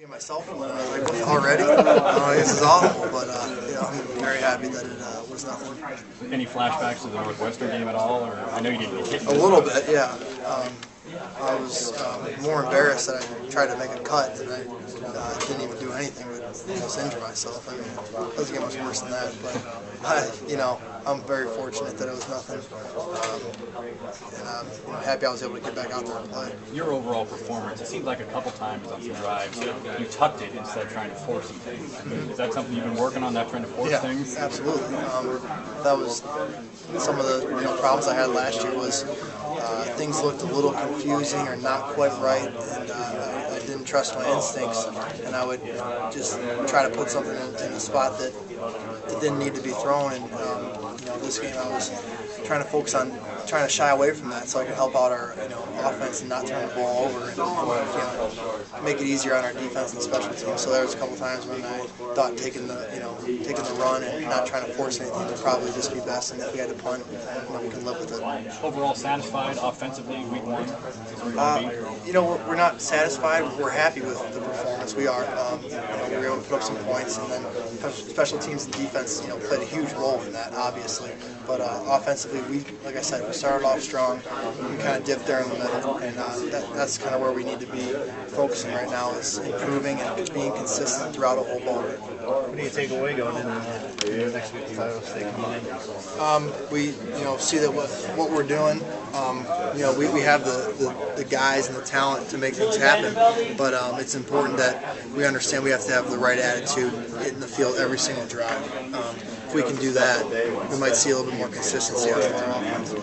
Myself already. This is awful, but I'm very happy that it was nothing. Any flashbacks to the Northwestern game at all? Or I know you didn't get hit. A little bit, yeah. I was more embarrassed that I tried to make a cut than I didn't even do anything but just injure myself. I mean, it doesn't get much worse than that, but I'm very fortunate that it was nothing, and I'm happy I was able to get back out there and play. Your overall performance, it seemed like a couple times on some drives you tucked it instead of trying to force some things. Is that something you've been working on, not trying to force things? Yeah, absolutely. That was some of the problems I had last year was things looked a little confusing or not quite right, and I didn't trust my instincts, and I would just try to put something in the spot that it didn't need to be thrown. And this game I was trying to focus on trying to shy away from that so I could help out our offense and not turn the ball over and make it easier on our defense and special teams. So there was a couple times when I thought taking the run and not trying to force anything would probably just be best, and if we had to punt, we can live with it. Overall satisfied offensively, week one? We're not satisfied. We're happy with the performance. We are. We were able to put up some points, and then special teams and defense, played a huge role in that, obviously. But offensively, like I said, we started off strong. We kind of dipped there in the middle, and that's kind of where we need to be focusing right now, is improving and being consistent throughout a whole ball game. What do you take away going into next week with Iowa State coming in? We see that what we're doing. We have the guys and the talent to make things happen, but it's important that we understand we have to have the right attitude in the field every single drive. If we can do that, we might see a little bit more consistency out of our offense.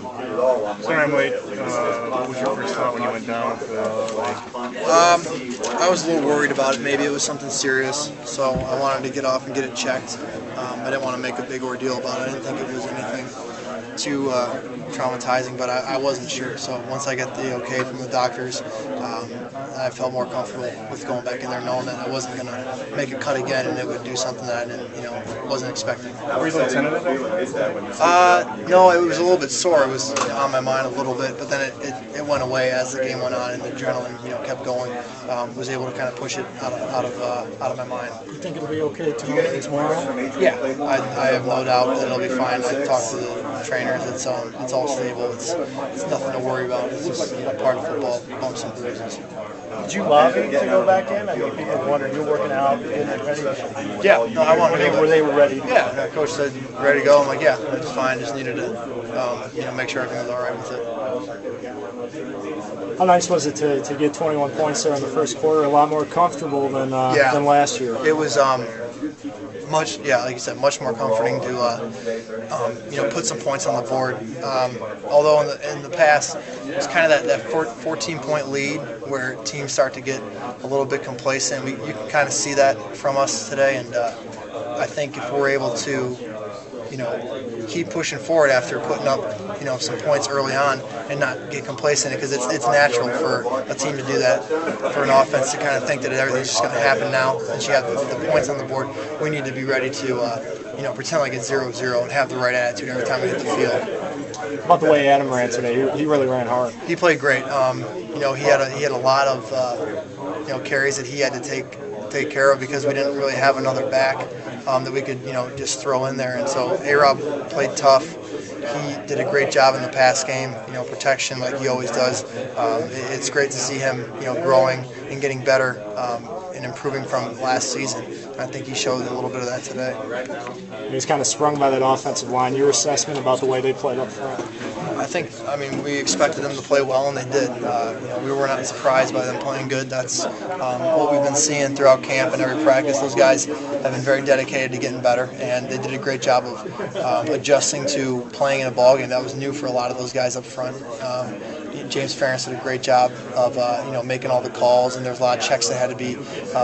Sorry, Wade. What was your first thought when you went down with the leg? I was a little worried about it. Maybe it was something serious, so I wanted to get off and get it checked. I didn't want to make a big ordeal about it. I didn't think it was anything too traumatizing, but I wasn't sure. So once I got the okay from the doctors, I felt more comfortable with going back in there, knowing that I wasn't going to make a cut again, and it would do something that I didn't, wasn't expecting. Were you tentative? No, it was a little bit sore. It was on my mind a little bit, but then it went away as the game went on, and the adrenaline kept going. Was able to kind of push it out of my mind. You think it'll be okay tomorrow? Yeah, I have no doubt that it'll be fine. I talked to the trainers. It's all stable. It's nothing to worry about. It's just a part of football, bumps and bruises. Did you lobby to go back in? I mean, people wondered, you're working out, getting ready. Yeah, no, I wanted to. They were ready. Yeah, coach said ready to go. I'm like, yeah, it's fine. Just needed to make sure everything was all right with it. How nice was it to get 21 points there in the first quarter? A lot more comfortable than last year. It was much, like you said, much more comforting to put some points on the board. Although in the past, it was kind of that 14-point lead where teams start to get a little bit complacent. You can kind of see that from us today, and I think if we're able to keep pushing forward after putting up some points early on and not get complacent, because it's natural for a team to do that, for an offense to kind of think that everything's just going to happen now and you have the points on the board. We need to be ready to pretend like it's 0-0 and have the right attitude every time we hit the field. About the way Adam ran today, he really ran hard. He played great. He had a lot of carries that he had to take care of because we didn't really have another back that we could just throw in there, and so A-Rob played tough. He did a great job in the pass game, protection like he always does. It's great to see him growing and getting better and improving from last season. I think he showed a little bit of that today. He was kind of sprung by that offensive line. Your assessment about the way they played up front? We expected them to play well, and they did. We were not surprised by them playing good. That's what we've been seeing throughout camp and every practice. Those guys have been very dedicated to getting better, and they did a great job of adjusting to playing in a ball game. That was new for a lot of those guys up front. James Ferentz did a great job of making all the calls, and there's a lot of checks that had to be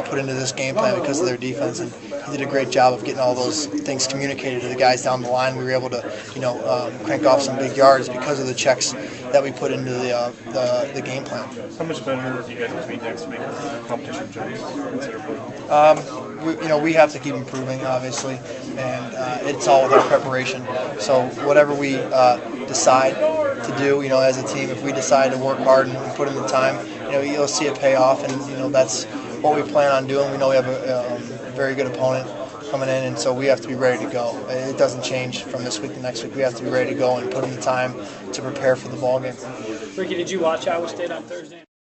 put into this game plan because of their defense, and he did a great job of getting all those things communicated to the guys down the line. We were able to crank off some big yards because of the checks that we put into the game plan. How much better do you guys have to be next to make competition jumps considerably? We have to keep improving, obviously, and it's all with our preparation. So whatever we decide to do, as a team, if we decide to work hard and put in the time, you'll see it pay off, and that's what we plan on doing. We know we have a very good opponent coming in, and so we have to be ready to go. It doesn't change from this week to next week. We have to be ready to go and put in the time to prepare for the ball game. Ricky, did you watch Iowa State on Thursday?